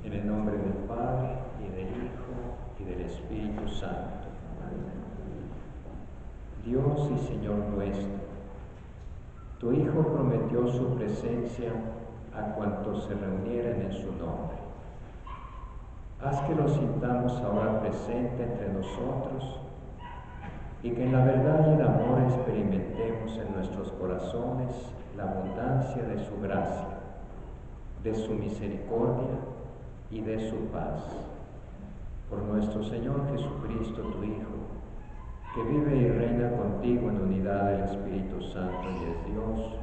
En el nombre del Padre, y del Hijo, y del Espíritu Santo. Dios y Señor nuestro, tu Hijo prometió su presencia a cuantos se reunieran en su nombre. Haz que lo sintamos ahora presente entre nosotros y que en la verdad y el amor experimentemos en nuestros corazones la abundancia de su gracia, de su misericordia y de su paz. Por nuestro Señor Jesucristo, tu Hijo, que vive y reina contigo en unidad del Espíritu Santo y es Dios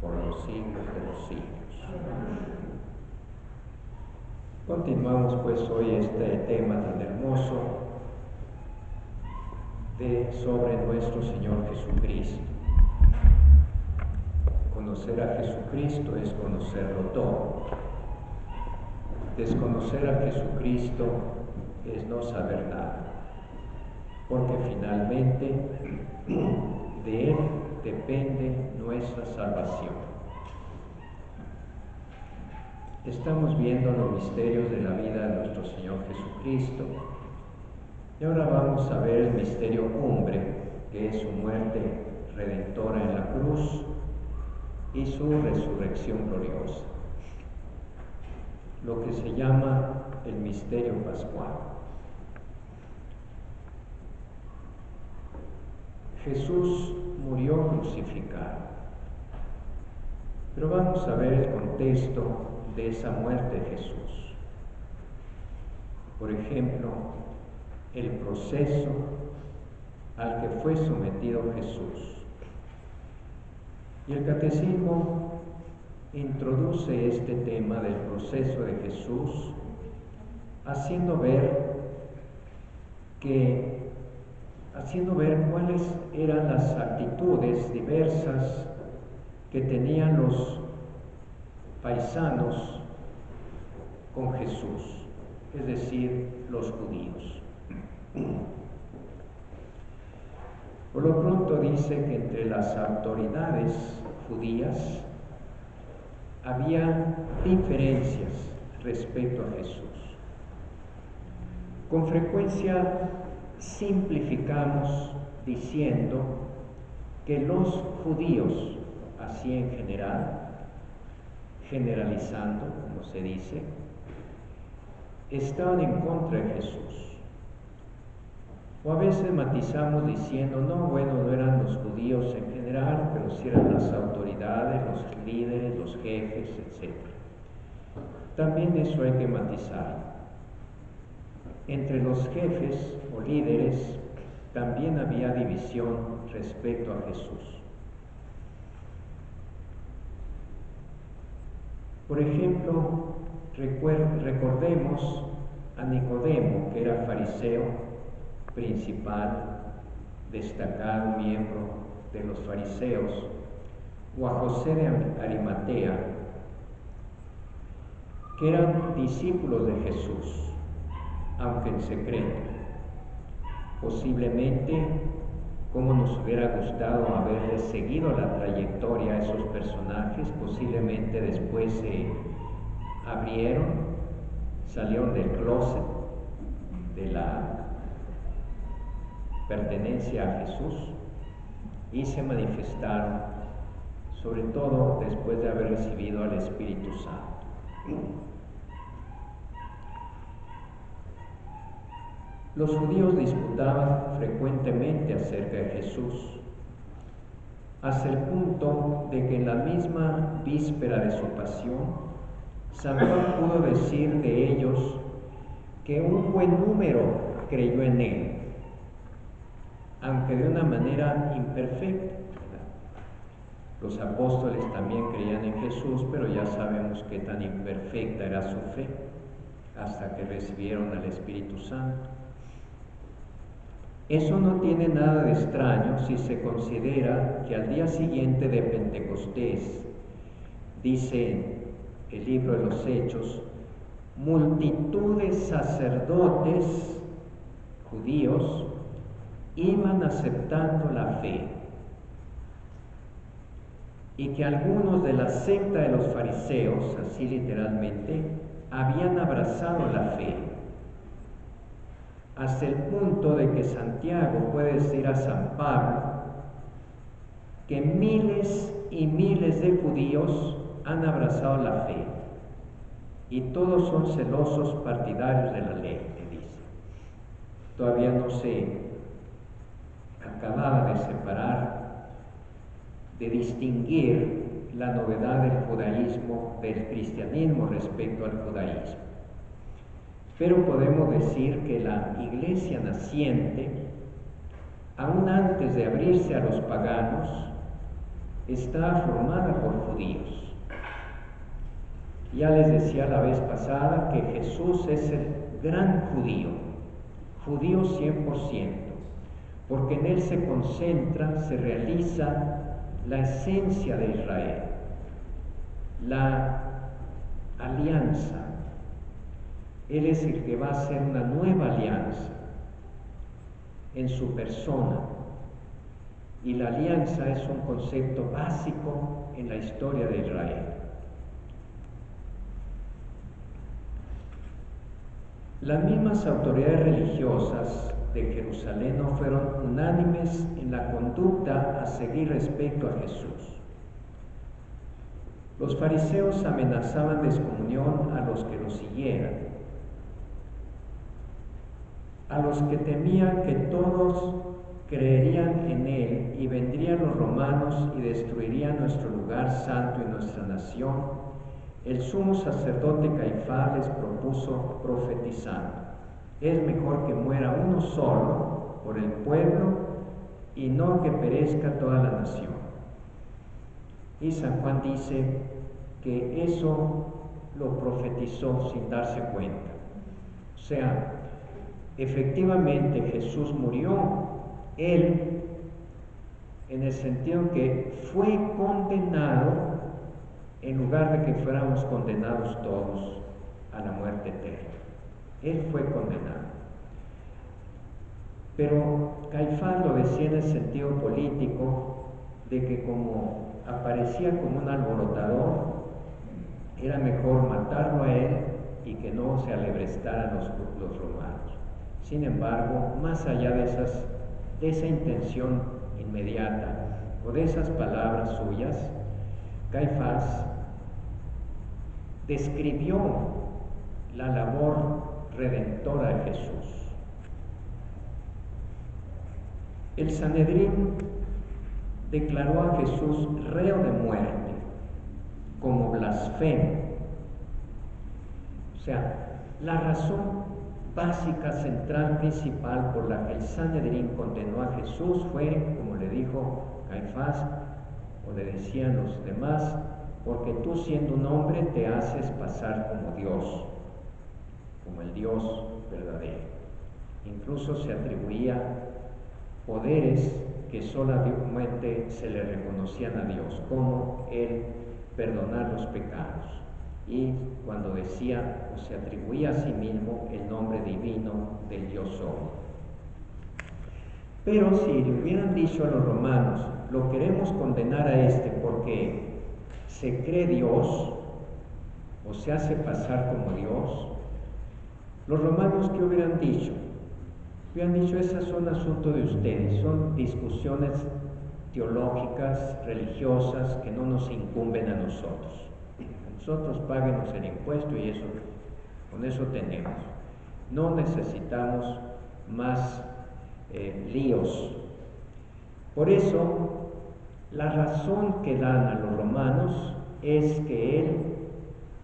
por los siglos de los siglos. Continuamos pues hoy este tema tan hermoso sobre nuestro Señor Jesucristo. Conocer a Jesucristo es conocerlo todo. Desconocer a Jesucristo es no saber nada, porque finalmente de Él depende nuestra salvación. Estamos viendo los misterios de la vida de nuestro Señor Jesucristo y ahora vamos a ver el misterio cumbre, que es su muerte redentora en la cruz y su resurrección gloriosa, lo que se llama el misterio pascual. Jesús murió crucificado, pero vamos a ver el contexto de esa muerte de Jesús. Por ejemplo, el proceso al que fue sometido Jesús. Y el Catecismo introduce este tema del proceso de Jesús, haciendo ver cuáles eran las actitudes diversas que tenían los paisanos con Jesús, es decir, los judíos. Por lo pronto dice que entre las autoridades judías había diferencias respecto a Jesús. Con frecuencia simplificamos diciendo que los judíos, así en general, generalizando, como se dice, estaban en contra de Jesús. O a veces matizamos diciendo, no eran los judíos en general, pero sí eran las autoridades, los líderes, los jefes, etc. También eso hay que matizar. Entre los jefes o líderes también había división respecto a Jesús. Por ejemplo, recordemos a Nicodemo, que era fariseo principal, destacado miembro de los fariseos, o a José de Arimatea, que eran discípulos de Jesús, aunque en secreto. Posiblemente, como nos hubiera gustado haberles seguido la trayectoria a esos personajes, posiblemente después se abrieron, salieron del closet de la pertenencia a Jesús y se manifestaron, sobre todo después de haber recibido al Espíritu Santo. Los judíos disputaban frecuentemente acerca de Jesús, hasta el punto de que en la misma víspera de su pasión, San Juan pudo decir de ellos que un buen número creyó en él, aunque de una manera imperfecta. Los apóstoles también creían en Jesús, pero ya sabemos qué tan imperfecta era su fe hasta que recibieron al Espíritu Santo. Eso no tiene nada de extraño si se considera que al día siguiente de Pentecostés, dice el libro de los Hechos, multitud de sacerdotes judíos iban aceptando la fe, y que algunos de la secta de los fariseos, así literalmente, habían abrazado la fe, hasta el punto de que Santiago puede decir a San Pablo que miles y miles de judíos han abrazado la fe y todos son celosos partidarios de la ley, le dice. Todavía no se acababa de separar, de distinguir la novedad del judaísmo del cristianismo respecto al judaísmo. Pero podemos decir que la iglesia naciente, aún antes de abrirse a los paganos, está formada por judíos. Ya les decía la vez pasada que Jesús es el gran judío 100%, porque en él se concentra, se realiza la esencia de Israel, la alianza. Él es el que va a hacer una nueva alianza en su persona, y la alianza es un concepto básico en la historia de Israel. Las mismas autoridades religiosas de Jerusalén no fueron unánimes en la conducta a seguir respecto a Jesús. Los fariseos amenazaban de excomunión a los que lo siguieran, a los que temían que todos creerían en él y vendrían los romanos y destruirían nuestro lugar santo y nuestra nación. El sumo sacerdote Caifás les propuso profetizando: es mejor que muera uno solo por el pueblo y no que perezca toda la nación. Y San Juan dice que eso lo profetizó sin darse cuenta. O sea, efectivamente Jesús murió, él, en el sentido que fue condenado en lugar de que fuéramos condenados todos a la muerte eterna. Él fue condenado. Pero Caifás lo decía en el sentido político de que como aparecía como un alborotador, era mejor matarlo a él y que no se alebrestaran los romanos. Sin embargo, más allá de esa intención inmediata o de esas palabras suyas, Caifás describió la labor redentora de Jesús. El Sanedrín declaró a Jesús reo de muerte, como blasfemo. O sea, la razón básica, central, principal por la que el Sanedrín condenó a Jesús fue, como le dijo Caifás, o le decían los demás, porque tú siendo un hombre te haces pasar como Dios, como el Dios verdadero. Incluso se atribuía poderes que solamente se le reconocían a Dios, como el perdonar los pecados. Y cuando decía o se atribuía a sí mismo el nombre divino del Yo Soy. Pero si le hubieran dicho a los romanos: lo queremos condenar a este porque se cree Dios o se hace pasar como Dios, los romanos, ¿qué hubieran dicho? Hubieran dicho: esas son asunto de ustedes, son discusiones teológicas, religiosas, que no nos incumben a nosotros. Nosotros páguenos el impuesto y eso, con eso tenemos. No necesitamos más líos. Por eso, la razón que dan a los romanos es que él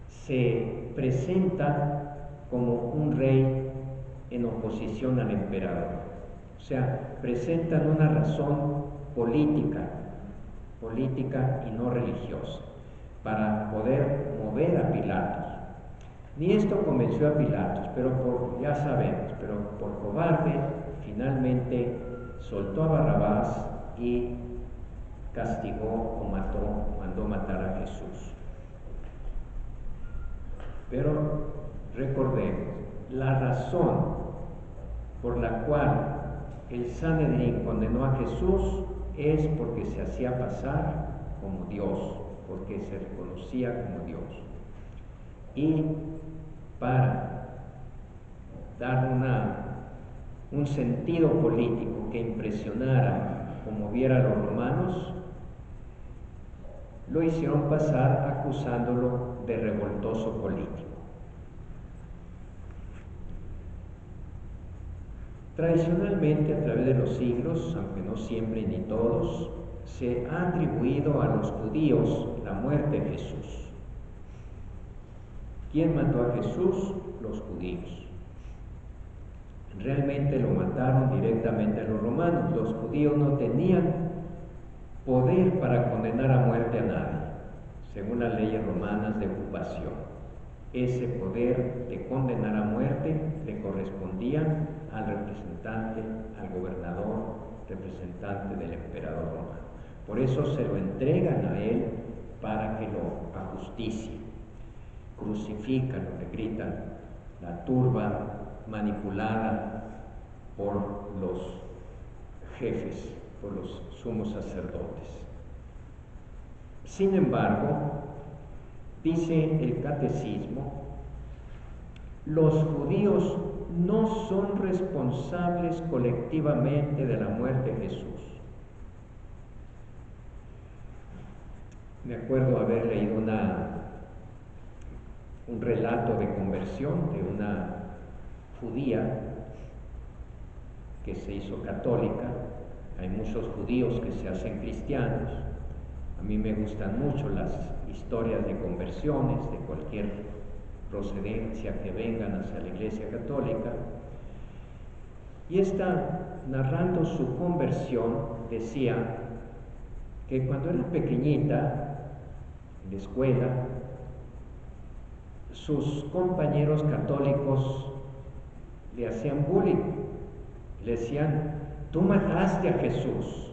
se presenta como un rey en oposición al emperador. O sea, presentan una razón política y no religiosa, para poder mover a Pilatos. Ni esto convenció a Pilatos, pero ya sabemos, pero por cobarde finalmente soltó a Barrabás y castigó o mandó matar a Jesús. Pero recordemos, la razón por la cual el Sanedrín condenó a Jesús es porque se hacía pasar como Dios, porque se reconocía como Dios. Y para dar un sentido político que impresionara o moviera a los romanos, lo hicieron pasar acusándolo de revoltoso político. Tradicionalmente, a través de los siglos, aunque no siempre ni todos, se ha atribuido a los judíos la muerte de Jesús. ¿Quién mató a Jesús? Los judíos. Realmente lo mataron directamente a los romanos. Los judíos no tenían poder para condenar a muerte a nadie, según las leyes romanas de ocupación. Ese poder de condenar a muerte le correspondía al representante, al gobernador, representante del emperador romano. Por eso se lo entregan a él para que lo ajusticie. Crucifícalo, le gritan, la turba manipulada por los jefes, por los sumos sacerdotes. Sin embargo, dice el catecismo, los judíos no son responsables colectivamente de la muerte de Jesús. Me acuerdo haber leído un relato de conversión de una judía que se hizo católica. Hay muchos judíos que se hacen cristianos. A mí me gustan mucho las historias de conversiones de cualquier procedencia que vengan hacia la Iglesia Católica. Y esta, narrando su conversión, decía que cuando era pequeñita, en la escuela, sus compañeros católicos le hacían bullying, le decían, tú mataste a Jesús.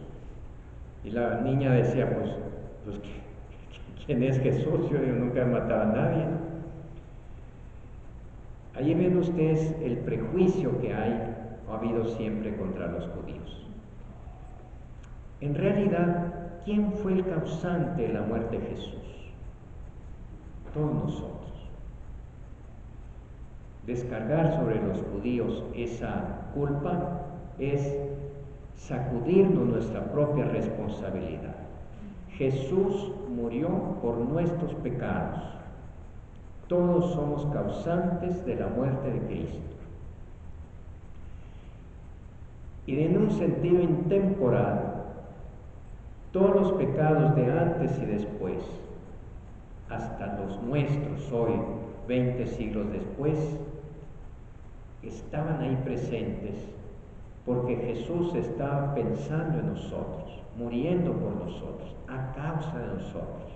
Y la niña decía, pues ¿quién es Jesús? Yo nunca he matado a nadie. Allí ven ustedes el prejuicio que hay o ha habido siempre contra los judíos. En realidad, ¿quién fue el causante de la muerte de Jesús? Todos nosotros. Descargar sobre los judíos esa culpa es sacudirnos nuestra propia responsabilidad. Jesús murió por nuestros pecados. Todos somos causantes de la muerte de Cristo. Y en un sentido intemporal, todos los pecados de antes y después, hasta los nuestros hoy, 20 siglos después, estaban ahí presentes porque Jesús estaba pensando en nosotros, muriendo por nosotros, a causa de nosotros,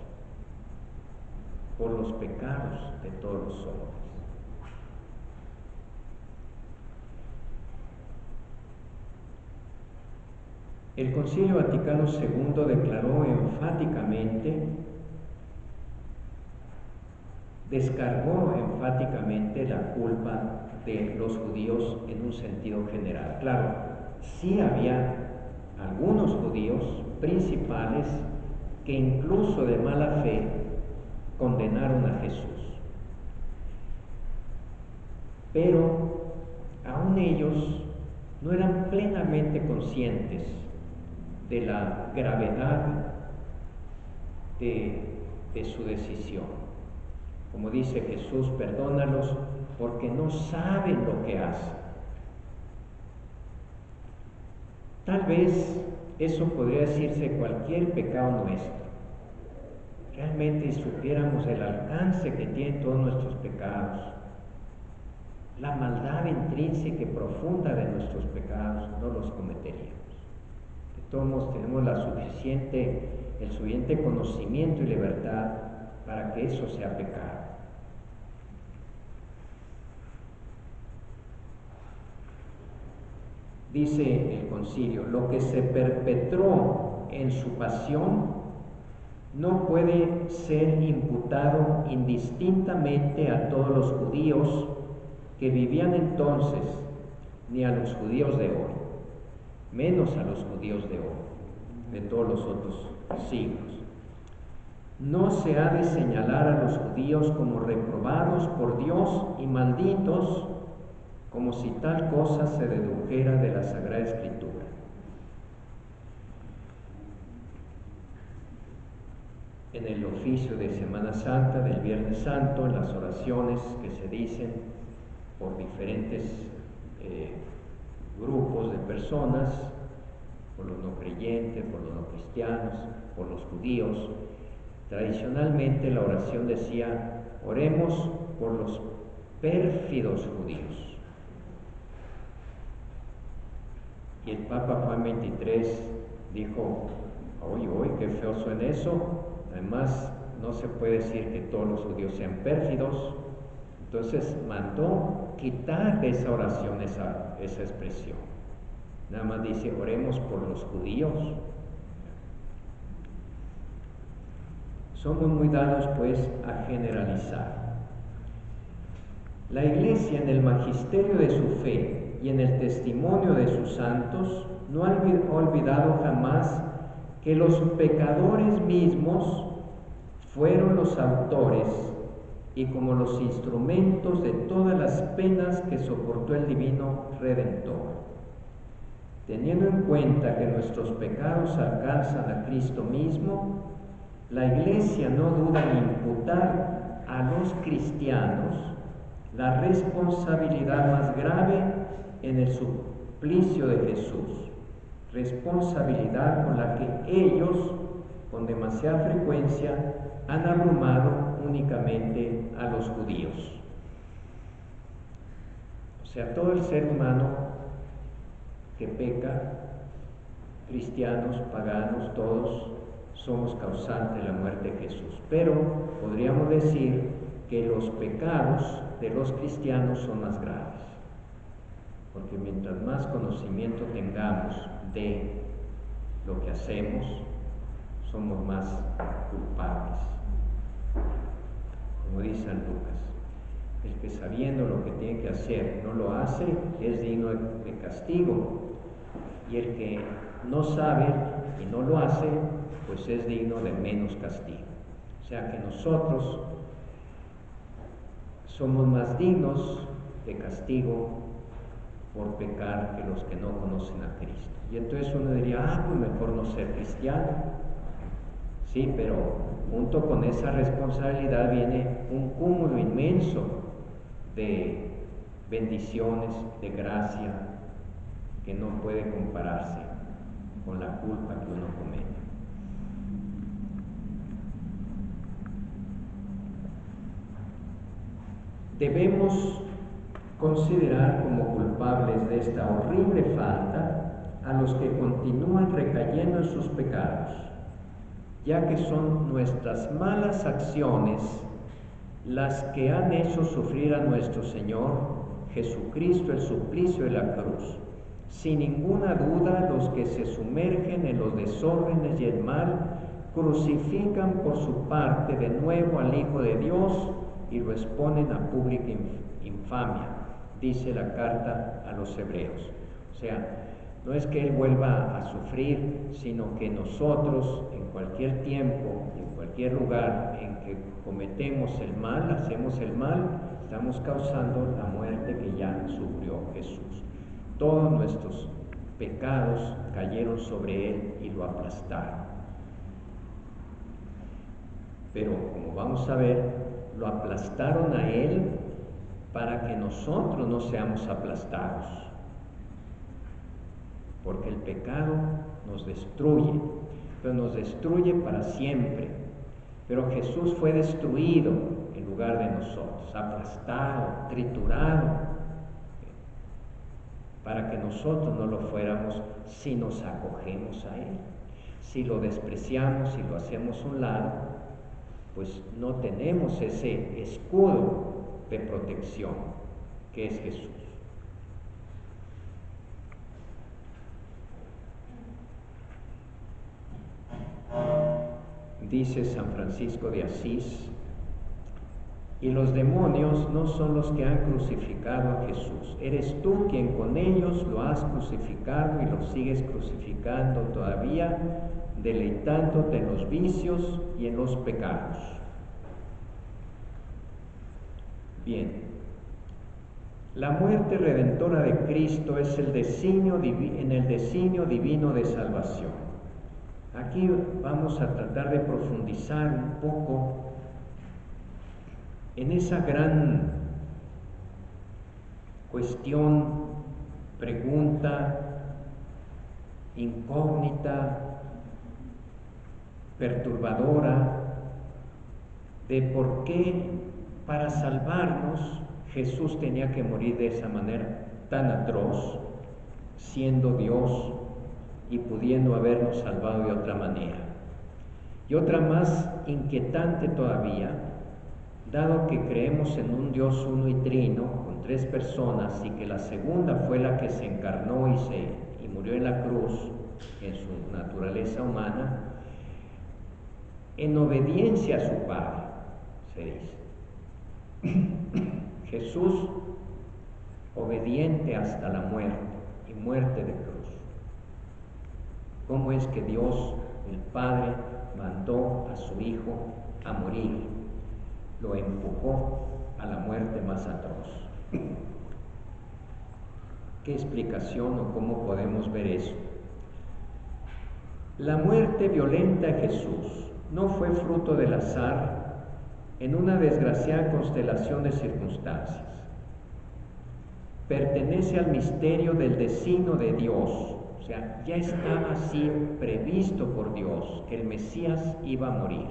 por los pecados de todos los hombres. El Concilio Vaticano II declaró enfáticamente, descargó enfáticamente la culpa de los judíos en un sentido general. Claro, sí había algunos judíos principales que incluso de mala fe condenaron a Jesús. Pero aún ellos no eran plenamente conscientes de la gravedad de su decisión. Como dice Jesús, perdónalos porque no saben lo que hacen. Tal vez eso podría decirse de cualquier pecado nuestro. Realmente supiéramos el alcance que tienen todos nuestros pecados, la maldad intrínseca y profunda de nuestros pecados, no los cometeríamos. De todos modos tenemos el suficiente conocimiento y libertad para que eso sea pecado. Dice el concilio, lo que se perpetró en su pasión no puede ser imputado indistintamente a todos los judíos que vivían entonces, ni a los judíos de hoy, menos a los judíos de hoy, de todos los otros siglos. No se ha de señalar a los judíos como reprobados por Dios y malditos, como si tal cosa se dedujera de la Sagrada Escritura. En el oficio de Semana Santa, del Viernes Santo, en las oraciones que se dicen por diferentes grupos de personas, por los no creyentes, por los no cristianos, por los judíos, tradicionalmente la oración decía: oremos por los pérfidos judíos. Y el Papa Juan XXIII dijo: oye, qué feo suena eso. Además, no se puede decir que todos los judíos sean pérfidos. Entonces mandó quitar de esa oración esa expresión. Nada más dice: oremos por los judíos. Somos muy dados pues a generalizar. La Iglesia, en el magisterio de su fe y en el testimonio de sus santos, no ha olvidado jamás que los pecadores mismos fueron los autores y como los instrumentos de todas las penas que soportó el Divino Redentor. Teniendo en cuenta que nuestros pecados alcanzan a Cristo mismo, la Iglesia no duda en imputar a los cristianos la responsabilidad más grave en el suplicio de Jesús, responsabilidad con la que ellos, con demasiada frecuencia, han abrumado únicamente a los judíos. O sea, todo el ser humano que peca, cristianos, paganos, todos somos causantes de la muerte de Jesús. Pero podríamos decir que los pecados de los cristianos son más graves, porque mientras más conocimiento tengamos de lo que hacemos, somos más culpables. Como dice San Lucas, el que sabiendo lo que tiene que hacer no lo hace, es digno de castigo, y el que no sabe y no lo hace, pues es digno de menos castigo. O sea que nosotros somos más dignos de castigo por pecar que los que no conocen a Cristo. Y entonces uno diría: pues mejor no ser cristiano. Sí, pero junto con esa responsabilidad viene un cúmulo inmenso de bendiciones, de gracia, que no puede compararse con la culpa que uno comete. Debemos considerar como culpables de esta horrible falta a los que continúan recayendo en sus pecados, ya que son nuestras malas acciones las que han hecho sufrir a nuestro Señor Jesucristo el suplicio de la cruz. Sin ninguna duda, los que se sumergen en los desórdenes y el mal crucifican por su parte de nuevo al Hijo de Dios y lo exponen a pública infamia, dice la carta a los Hebreos. O sea, no es que Él vuelva a sufrir, sino que nosotros en cualquier tiempo, en cualquier lugar en que cometemos el mal, hacemos el mal, estamos causando la muerte que ya sufrió Jesús. Todos nuestros pecados cayeron sobre Él y lo aplastaron. Pero como vamos a ver, lo aplastaron a Él para que nosotros no seamos aplastados. Porque el pecado nos destruye, pero nos destruye para siempre. Pero Jesús fue destruido en lugar de nosotros, aplastado, triturado, para que nosotros no lo fuéramos si nos acogemos a Él. Si lo despreciamos, si lo hacemos a un lado, pues no tenemos ese escudo de protección que es Jesús. Dice San Francisco de Asís: Y los demonios no son los que han crucificado a Jesús. Eres tú quien con ellos lo has crucificado y lo sigues crucificando todavía, deleitándote en los vicios y en los pecados. Bien, la muerte redentora de Cristo es en el designio divino de salvación. Aquí vamos a tratar de profundizar un poco en esa gran cuestión, pregunta, incógnita, perturbadora, de por qué para salvarnos Jesús tenía que morir de esa manera tan atroz, siendo Dios y pudiendo habernos salvado de otra manera. Y otra más inquietante todavía, dado que creemos en un Dios uno y trino, con 3 personas, y que la segunda fue la que se encarnó y murió en la cruz, en su naturaleza humana, en obediencia a su Padre, se dice. Jesús, obediente hasta la muerte, y muerte de cruz. ¿Cómo es que Dios, el Padre, mandó a su Hijo a morir? Lo empujó a la muerte más atroz. ¿Qué explicación o cómo podemos ver eso? La muerte violenta de Jesús no fue fruto del azar en una desgraciada constelación de circunstancias. Pertenece al misterio del designio de Dios. O sea, ya estaba así previsto por Dios que el Mesías iba a morir.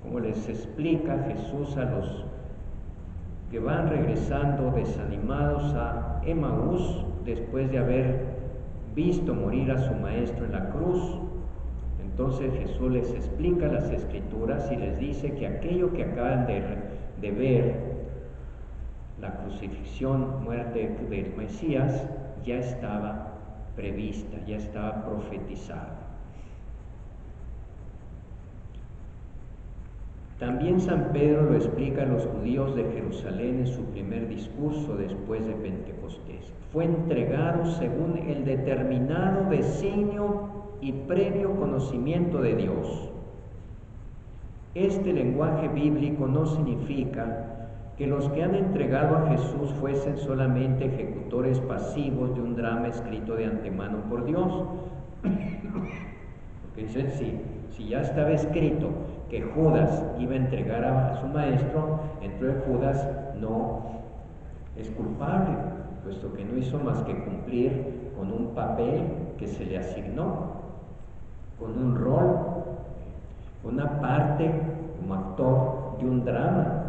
Como les explica Jesús a los que van regresando desanimados a Emaús después de haber visto morir a su maestro en la cruz. Entonces Jesús les explica las Escrituras y les dice que aquello que acaban de ver, la crucifixión, muerte del Mesías, ya estaba prevista, ya estaba profetizada. También San Pedro lo explica a los judíos de Jerusalén en su primer discurso después de Pentecostés. Fue entregado según el determinado designio y previo conocimiento de Dios. Este lenguaje bíblico no significa que los que han entregado a Jesús fuesen solamente ejecutores pasivos de un drama escrito de antemano por Dios. Porque dicen, si ya estaba escrito que Judas iba a entregar a su maestro, entonces Judas no es culpable, puesto que no hizo más que cumplir con un papel que se le asignó, con un rol, una parte como actor de un drama.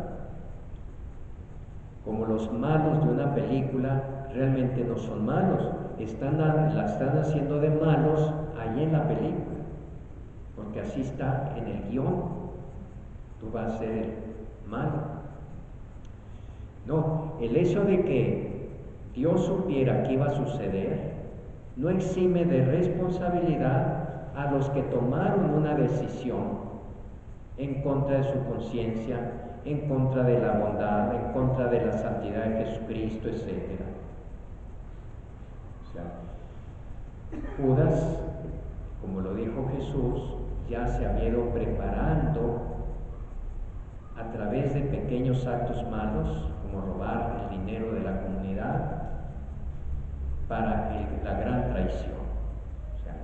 Como los malos de una película realmente no son malos, la están haciendo de malos ahí en la película, porque así está en el guión. Tú vas a ser el malo. No, el hecho de que Dios supiera que iba a suceder no exime de responsabilidad a los que tomaron una decisión en contra de su conciencia, en contra de la bondad, en contra de la santidad de Jesucristo, etc. O sea, Judas, como lo dijo Jesús, ya se había ido preparando a través de pequeños actos malos, como robar el dinero de la comunidad, para la gran traición. O sea,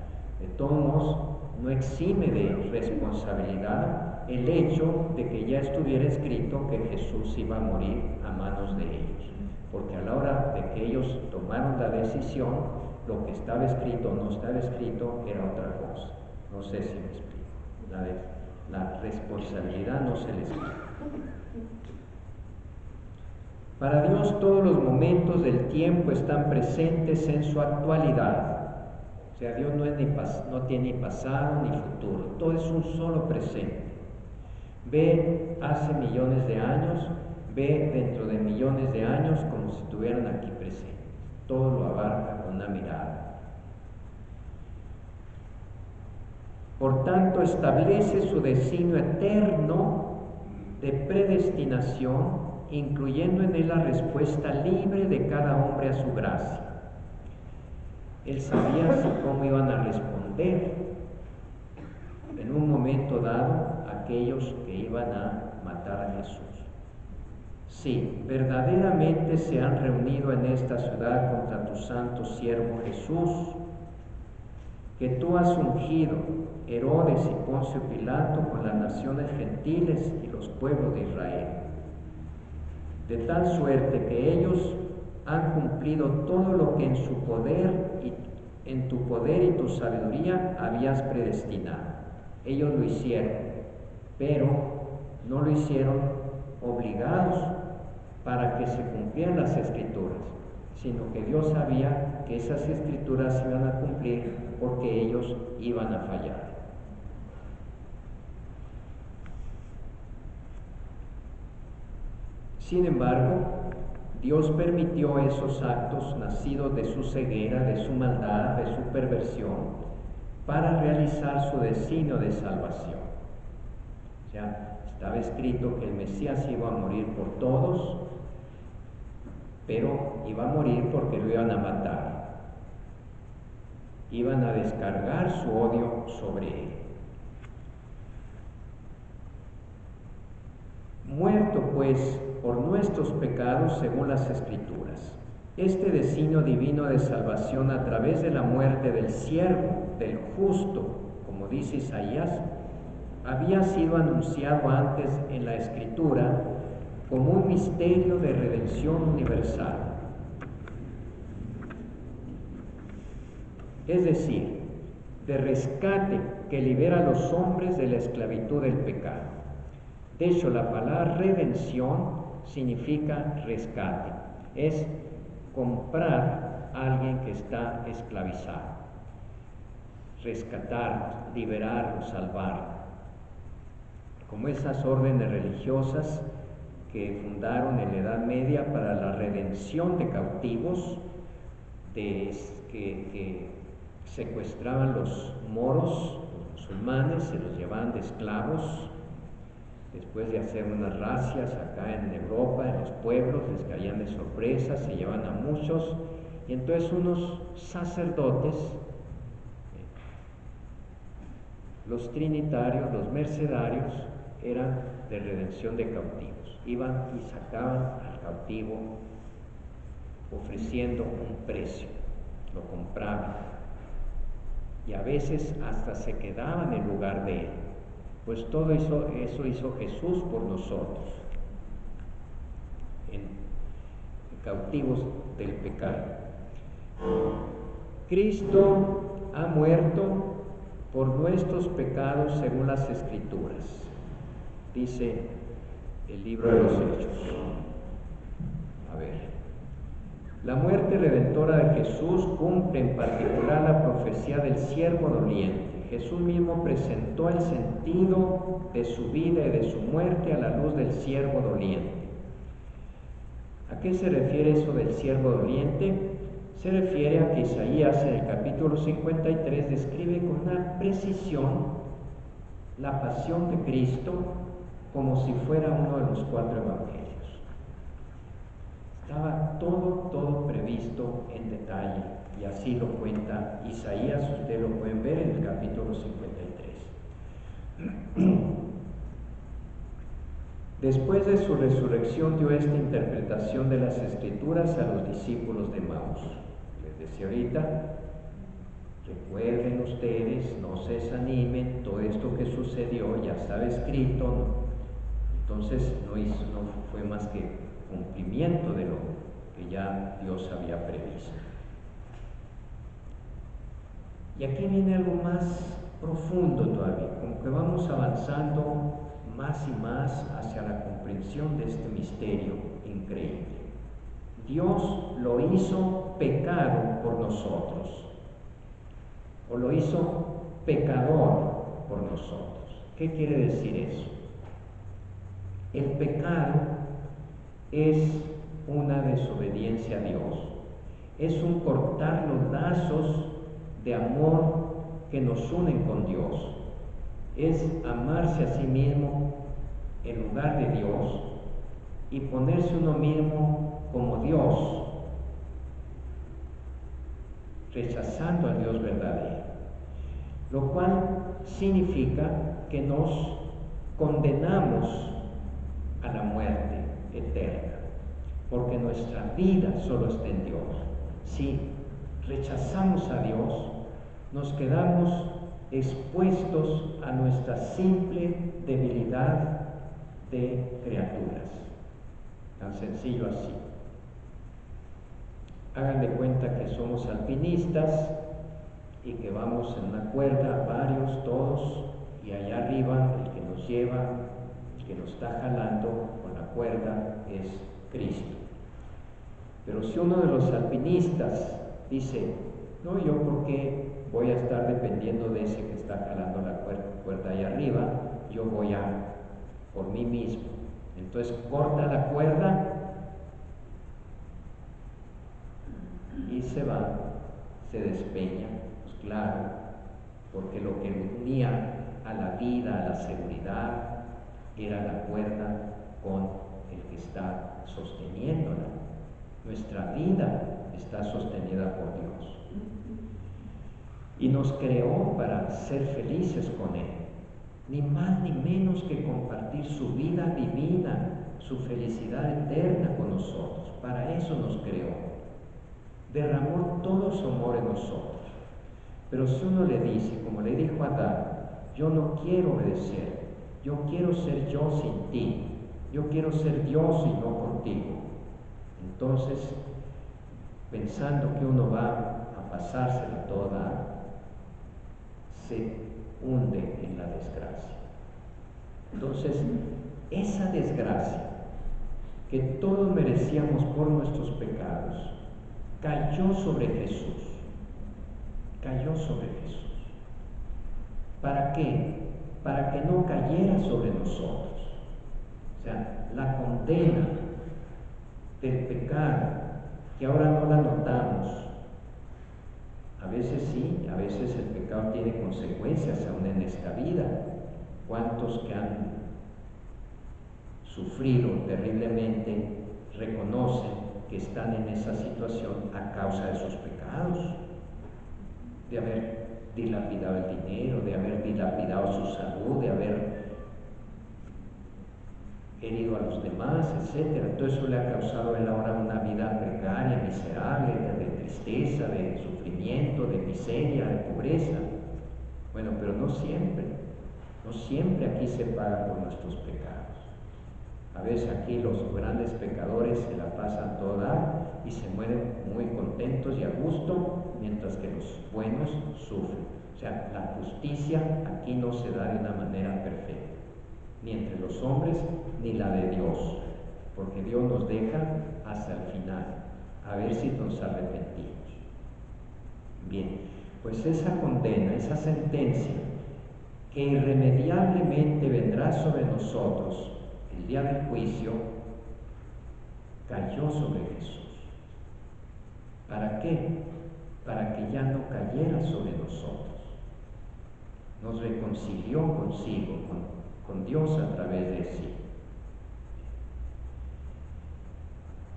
de todos modos, no exime de responsabilidad el hecho de que ya estuviera escrito que Jesús iba a morir a manos de ellos, porque a la hora de que ellos tomaron la decisión, lo que estaba escrito o no estaba escrito era otra cosa. No sé si me explico. La responsabilidad no se les explica. Para Dios todos los momentos del tiempo están presentes en su actualidad. O sea, Dios no tiene ni pasado ni futuro, todo es un solo presente. Ve hace millones de años, ve dentro de millones de años como si estuvieran aquí presentes. Todo lo abarca con una mirada. Por tanto, establece su designio eterno de predestinación, incluyendo en él la respuesta libre de cada hombre a su gracia. Él sabía así cómo iban a responder en un momento dado aquellos que iban a matar a Jesús. Sí, verdaderamente se han reunido en esta ciudad contra tu santo siervo Jesús, que tú has ungido, Herodes y Poncio Pilato, con las naciones gentiles y los pueblos de Israel, de tal suerte que ellos han cumplido todo lo que en su poder y en tu poder y tu sabiduría habías predestinado. Ellos lo hicieron, pero no lo hicieron obligados para que se cumplieran las Escrituras, sino que Dios sabía que esas Escrituras se iban a cumplir porque ellos iban a fallar. Sin embargo, Dios permitió esos actos nacidos de su ceguera, de su maldad, de su perversión, para realizar su designio de salvación. O sea, estaba escrito que el Mesías iba a morir por todos, pero iba a morir porque lo iban a matar. Iban a descargar su odio sobre él. Muerto, pues, por nuestros pecados según las Escrituras, este designio divino de salvación a través de la muerte del siervo, del justo, como dice Isaías, había sido anunciado antes en la Escritura como un misterio de redención universal. Es decir, de rescate que libera a los hombres de la esclavitud del pecado. De hecho, la palabra redención significa rescate, es comprar a alguien que está esclavizado, rescatar, liberar o salvar, como esas órdenes religiosas que fundaron en la Edad Media para la redención de cautivos, que secuestraban los moros, los musulmanes, se los llevaban de esclavos. Después de hacer unas razias acá en Europa, en los pueblos, les caían de sorpresa, se llevan a muchos, y entonces unos sacerdotes, los trinitarios, los mercedarios, eran de redención de cautivos. Iban y sacaban al cautivo ofreciendo un precio, lo compraban, y a veces hasta se quedaban en lugar de él. Pues todo eso hizo Jesús por nosotros, en cautivos del pecado. Cristo ha muerto por nuestros pecados según las Escrituras, dice el libro de los Hechos. A ver, la muerte redentora de Jesús cumple en particular la profecía del siervo doliente. Jesús mismo presentó el sentido de su vida y de su muerte a la luz del siervo doliente. ¿A qué se refiere eso del siervo doliente? Se refiere a que Isaías en el capítulo 53 describe con una precisión la pasión de Cristo como si fuera uno de los 4 evangelios. Estaba todo previsto en detalle, y así lo cuenta Isaías. Ustedes lo pueden ver en el capítulo 53. Después de su resurrección dio esta interpretación de las Escrituras a los discípulos de Maús. Les decía ahorita, recuerden ustedes, no se desanimen, todo esto que sucedió ya estaba escrito, ¿no? Entonces no fue más que cumplimiento de lo que ya Dios había previsto. Y aquí viene algo más profundo todavía, como que vamos avanzando más y más hacia la comprensión de este misterio increíble. Dios lo hizo pecado por nosotros, o lo hizo pecador por nosotros. ¿Qué quiere decir eso? El pecado es una desobediencia a Dios, es un cortar los lazos de amor que nos unen con Dios, es amarse a sí mismo en lugar de Dios y ponerse uno mismo como Dios, rechazando al Dios verdadero, lo cual significa que nos condenamos a la muerte eterna, porque nuestra vida solo está en Dios. Si rechazamos a Dios, nos quedamos expuestos a nuestra simple debilidad de criaturas. Tan sencillo así. Hagan de cuenta que somos alpinistas y que vamos en una cuerda, varios, todos, y allá arriba el que nos lleva, el que nos está jalando con la cuerda es Cristo. Pero si uno de los alpinistas dice, no, yo por qué voy a estar dependiendo de ese que está jalando la cuerda allá arriba, yo voy a por mí mismo. Entonces corta la cuerda y se va, se despeña, pues claro, porque lo que unía a la vida, a la seguridad, era la cuerda con el que está sosteniéndola. Nuestra vida está sostenida por Dios. Y nos creó para ser felices con Él, ni más ni menos que compartir su vida divina, su felicidad eterna con nosotros. Para eso nos creó. Derramó todo su amor en nosotros. Pero si uno le dice, como le dijo a Adán, yo no quiero obedecer, yo quiero ser yo sin ti, yo quiero ser Dios y no contigo, entonces, pensando que uno va a pasársela toda, se hunde en la desgracia. Entonces, esa desgracia que todos merecíamos por nuestros pecados, cayó sobre Jesús. Cayó sobre Jesús. ¿Para qué? Para que no cayera sobre nosotros. O sea, la condena del pecado, que ahora no la notamos. A veces sí, a veces el pecado tiene consecuencias aún en esta vida. ¿Cuántos que han sufrido terriblemente reconocen que están en esa situación a causa de sus pecados? De haber dilapidado el dinero, de haber dilapidado su salud, de haber herido a los demás, etc. Todo eso le ha causado a él ahora una vida precaria, miserable, de tristeza, de sufrimiento, de miseria, de pobreza. Bueno, pero no siempre aquí se paga por nuestros pecados. A veces aquí los grandes pecadores se la pasan toda y se mueren muy contentos y a gusto, mientras que los buenos sufren. O sea, la justicia aquí no se da de una manera perfecta, ni entre los hombres ni la de Dios, porque Dios nos deja hasta el final, a ver si nos arrepentimos. Bien, pues esa condena, esa sentencia que irremediablemente vendrá sobre nosotros el día del juicio, cayó sobre Jesús. ¿Para qué? Para que ya no cayera sobre nosotros. Nos reconcilió consigo, con Dios a través de sí.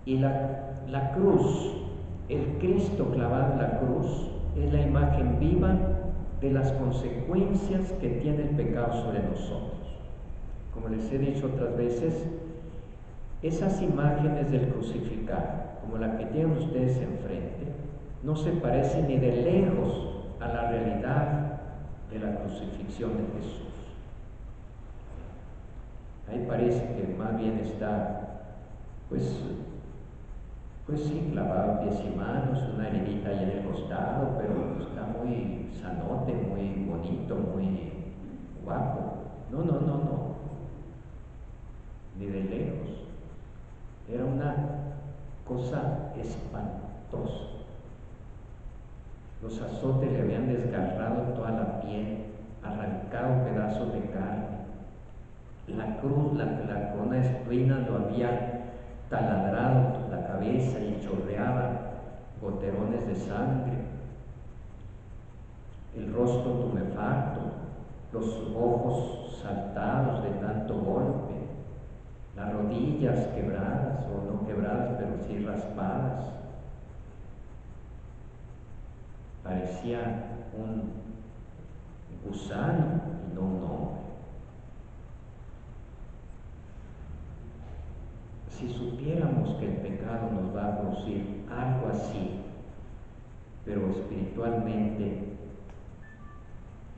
Y la cruz, el Cristo clavado en la cruz, es la imagen viva de las consecuencias que tiene el pecado sobre nosotros. Como les he dicho otras veces, esas imágenes del crucificado, como la que tienen ustedes enfrente, no se parecen ni de lejos a la realidad de la crucifixión de Jesús. Ahí parece que más bien está, pues sí, clavado pies y manos, una heridita ahí en el costado, pero está muy sanote, muy bonito, muy guapo. No, ni de lejos. Era una cosa espantosa. Los azotes le habían desgarrado toda la piel, arrancado pedazos de carne. La cruz, la corona de espinas lo había taladrado la cabeza y chorreaba goterones de sangre. El rostro tumefacto, los ojos saltados de tanto golpe, las rodillas quebradas, o no quebradas, pero sí raspadas. Parecía un gusano y no un hombre. Si supiéramos que el pecado nos va a producir algo así, pero espiritualmente,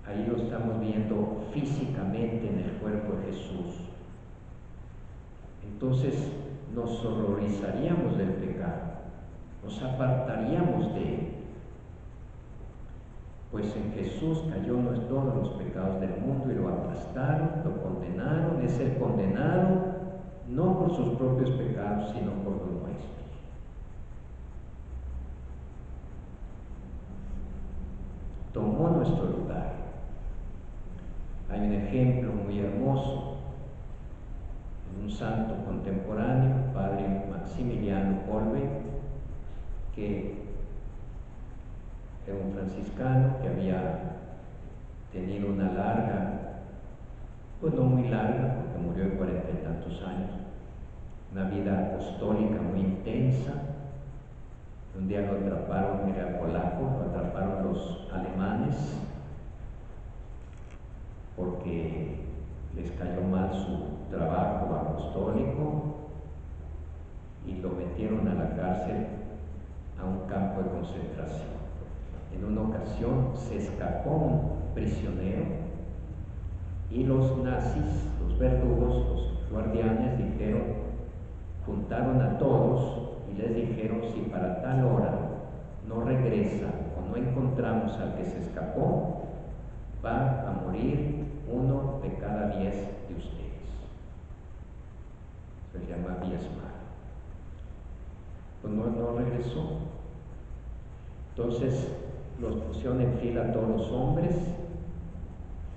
ahí lo estamos viendo físicamente en el cuerpo de Jesús, entonces nos horrorizaríamos del pecado, nos apartaríamos de él. Pues en Jesús cayó todos los pecados del mundo y lo aplastaron, lo condenaron. Es el condenado no por sus propios pecados, sino por los nuestros. Tomó nuestro lugar. Hay un ejemplo muy hermoso de un santo contemporáneo, padre Maximiliano Kolbe, que era un franciscano que había tenido una larga, pues no muy larga, porque murió de 40 y tantos años, una vida apostólica muy intensa. Un día lo atraparon, era polaco, lo atraparon los alemanes porque les cayó mal su trabajo apostólico y lo metieron a la cárcel, a un campo de concentración. En una ocasión se escapó un prisionero y los nazis, los verdugos, los guardianes, juntaron a todos y les dijeron: si para tal hora no regresa o no encontramos al que se escapó, va a morir 1 de cada 10 de ustedes. Se llama diezmar. Pues no regresó. Entonces los pusieron en fila a todos los hombres,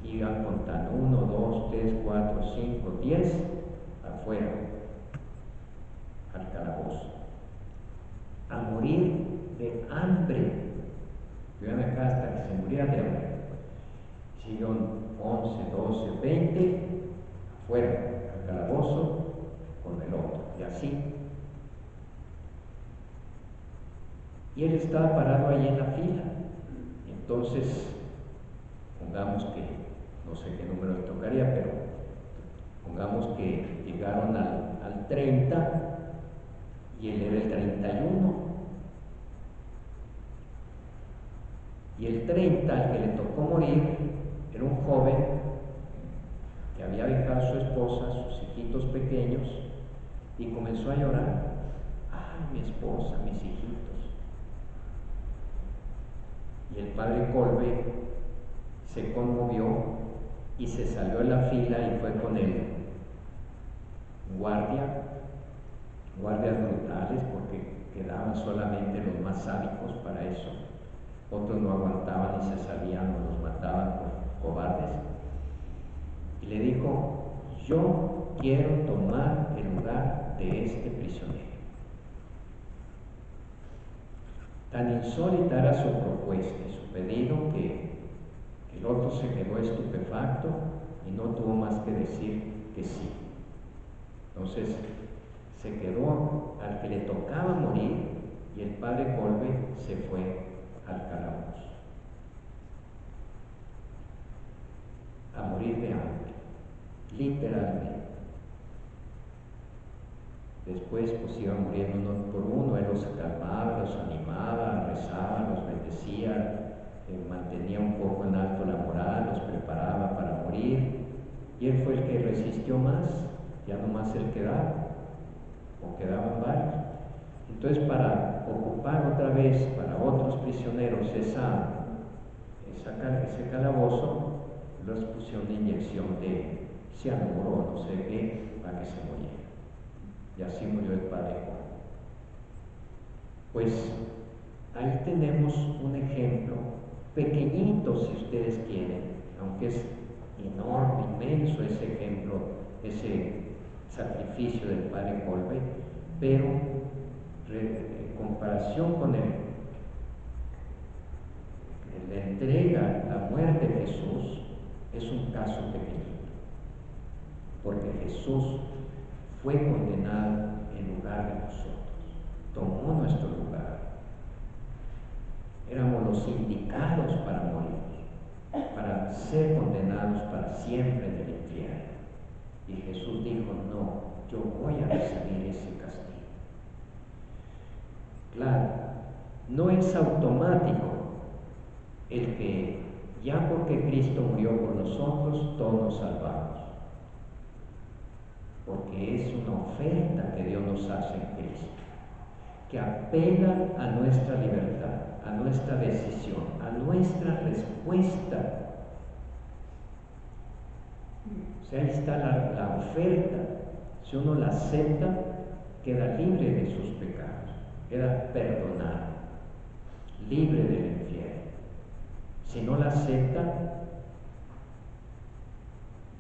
iban contando 1, 2, 3, 4, 5, 10, afuera, al calabozo, a morir de hambre. Vivían acá hasta que se murieran de hambre. Siguieron 11, 12, 20, afuera, al calabozo, con el otro, y así. Y él estaba parado ahí en la fila. Entonces, pongamos que, no sé qué número le tocaría, pero pongamos que llegaron al 30 y él era el 31. Y el 30, al que le tocó morir, era un joven que había dejado a su esposa, sus hijitos pequeños, y comenzó a llorar. ¡Ay, mi esposa, mis hijitos! Y el padre Kolbe se conmovió y se salió de la fila y fue con él. Guardias brutales, porque quedaban solamente los más sádicos para eso. Otros no aguantaban y se salían o los mataban por cobardes. Y le dijo: yo quiero tomar el lugar de este prisionero. Tan insólita era su propuesta y su pedido que el otro se quedó estupefacto y no tuvo más que decir que sí. Entonces se quedó al que le tocaba morir y el padre Kolbe se fue al calabozo a morir de hambre, literalmente. Después pues iban muriendo uno por uno, él los calmaba, los animaba, rezaba, los bendecía, mantenía un poco en alto la moral, los preparaba para morir, y él fue el que resistió más, ya no más él quedaba, o quedaban varios. Entonces, para ocupar otra vez para otros prisioneros ese calabozo, les pusieron una inyección de cianuro, no sé qué, para que se muriera. Y así murió el padre Juan. Pues ahí tenemos un ejemplo, pequeñito si ustedes quieren, aunque es enorme, inmenso ese ejemplo, ese sacrificio del padre Kolbe, pero en comparación con la entrega, la muerte de Jesús, es un caso pequeñito, porque Jesús fue condenado en lugar de nosotros, tomó nuestro lugar. Éramos los indicados para morir, para ser condenados para siempre en el infierno. Y Jesús dijo, no, yo voy a recibir ese castigo. Claro, no es automático el que ya porque Cristo murió por nosotros, todos nos salvamos. Porque es una oferta que Dios nos hace en Cristo, que apela a nuestra libertad, a nuestra decisión, a nuestra respuesta. O sea, ahí está la oferta. Si uno la acepta, queda libre de sus pecados, queda perdonado, libre del infierno. Si no la acepta,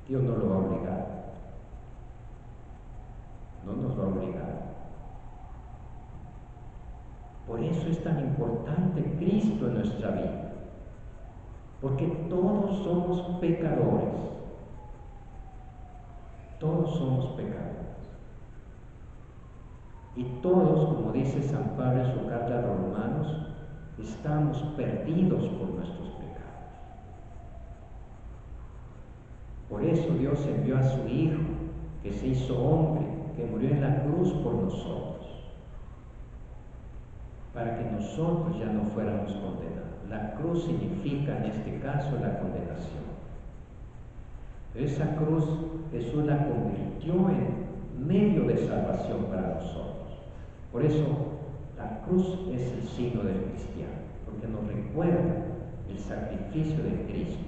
Dios no lo va a obligar. No nos va a obligar. Por eso es tan importante Cristo en nuestra vida, porque todos somos pecadores. Todos somos pecadores. Y todos, como dice San Pablo en su carta a los Romanos, estamos perdidos por nuestros pecados. Por eso Dios envió a su Hijo, que se hizo hombre, que murió en la cruz por nosotros, para que nosotros ya no fuéramos condenados. La cruz significa en este caso la condenación. Pero esa cruz Jesús la convirtió en medio de salvación para nosotros. Por eso la cruz es el signo del cristiano, porque nos recuerda el sacrificio de Cristo,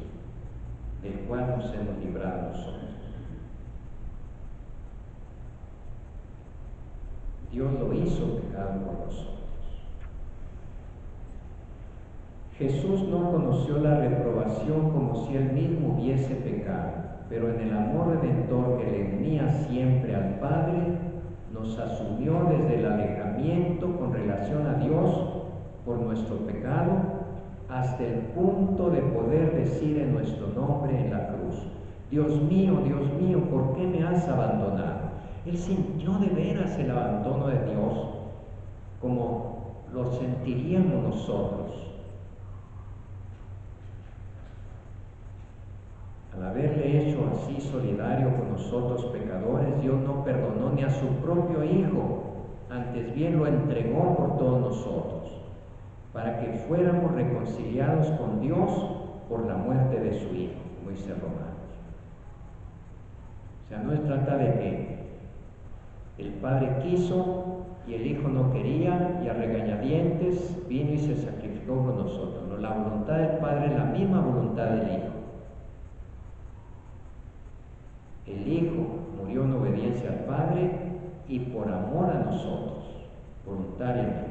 del cual nos hemos librado nosotros. Dios lo hizo pecado por nosotros. Jesús no conoció la reprobación como si él mismo hubiese pecado, pero en el amor redentor que le unía siempre al Padre, nos asumió desde el alejamiento con relación a Dios por nuestro pecado, hasta el punto de poder decir en nuestro nombre en la cruz, Dios mío, ¿por qué me has abandonado? Él sintió de veras el abandono de Dios, como lo sentiríamos nosotros. Al haberle hecho así solidario con nosotros pecadores, Dios no perdonó ni a su propio Hijo, antes bien lo entregó por todos nosotros, para que fuéramos reconciliados con Dios por la muerte de su Hijo, como dice Romanos. O sea, no es trata de que el Padre quiso y el Hijo no quería y a regañadientes vino y se sacrificó por nosotros. No, la voluntad del Padre es la misma voluntad del Hijo. El Hijo murió en obediencia al Padre y por amor a nosotros, voluntariamente.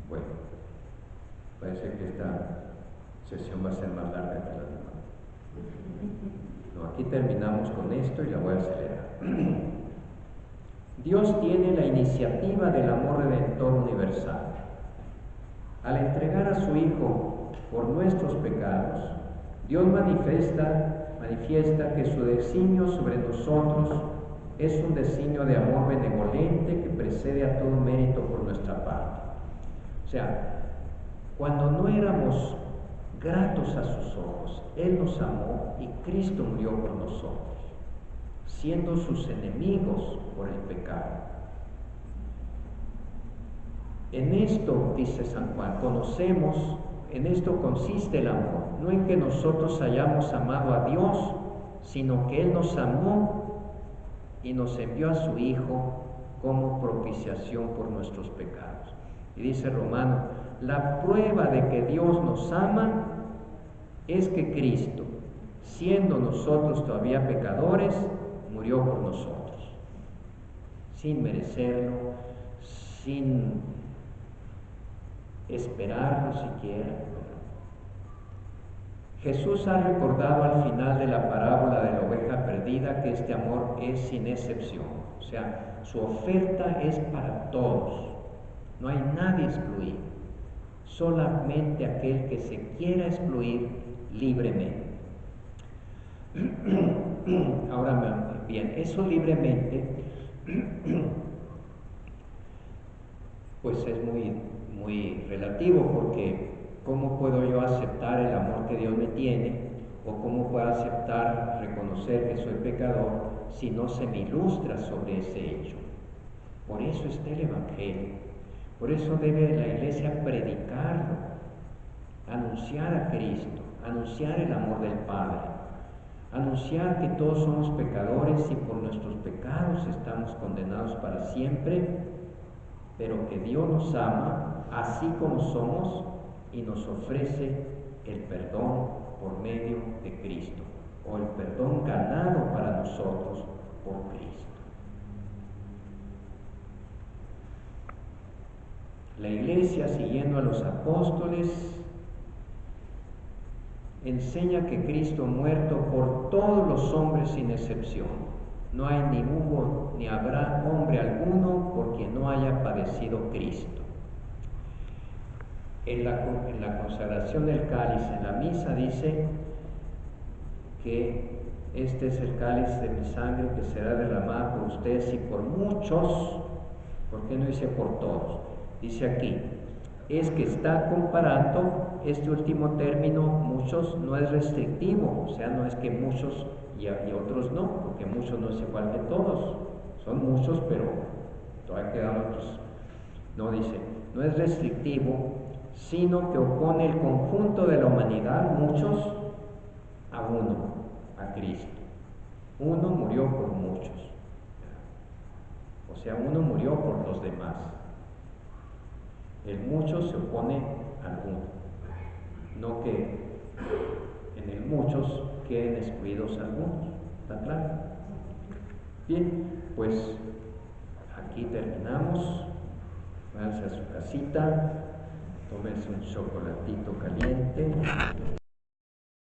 Bueno, parece que esta sesión va a ser más larga que la demás. No, aquí terminamos con esto y la voy a acelerar. Dios tiene la iniciativa del amor redentor universal. Al entregar a su Hijo por nuestros pecados, Dios manifiesta que su designio sobre nosotros es un designio de amor benevolente que precede a todo mérito por nuestra parte. O sea, cuando no éramos gratos a sus ojos, Él nos amó y Cristo murió por nosotros, siendo sus enemigos por el pecado. En esto, dice San Juan, conocemos, en esto consiste el amor, no en que nosotros hayamos amado a Dios, sino que Él nos amó y nos envió a su Hijo como propiciación por nuestros pecados. Y dice Romano, la prueba de que Dios nos ama es que Cristo, siendo nosotros todavía pecadores, murió por nosotros, sin merecerlo, sin esperarlo siquiera. Jesús ha recordado al final de la parábola de la oveja perdida que este amor es sin excepción, o sea, su oferta es para todos, no hay nadie excluido. solamente aquel que se quiera excluir libremente. Ahora bien, eso libremente pues es muy relativo, porque ¿cómo puedo yo aceptar el amor que Dios me tiene? ¿O cómo puedo aceptar, reconocer que soy pecador si no se me ilustra sobre ese hecho? Por eso está el Evangelio. Por eso debe la Iglesia predicarlo, anunciar a Cristo, anunciar el amor del Padre, anunciar que todos somos pecadores y por nuestros pecados estamos condenados para siempre, pero que Dios nos ama así como somos y nos ofrece el perdón por medio de Cristo, o el perdón ganado para nosotros por Cristo. La Iglesia, siguiendo a los apóstoles, enseña que Cristo ha muerto por todos los hombres sin excepción. No hay ni hubo ni habrá hombre alguno por quien no haya padecido Cristo. En la consagración del cáliz, en la misa, dice que este es el cáliz de mi sangre que será derramada por ustedes y por muchos. ¿Por qué no dice por todos? Dice aquí, es que está comparando este último término, muchos, no es restrictivo, o sea, no es que muchos y otros no, porque muchos no es igual que todos, son muchos, pero todavía quedan otros. No dice, no es restrictivo, sino que opone el conjunto de la humanidad, muchos, a uno, a Cristo. Uno murió por muchos, o sea, uno murió por los demás. El mucho se opone al uno, no que en el muchos queden excluidos algunos. ¿Está claro? Bien, pues aquí terminamos. Váyanse a su casita, tómense un chocolatito caliente.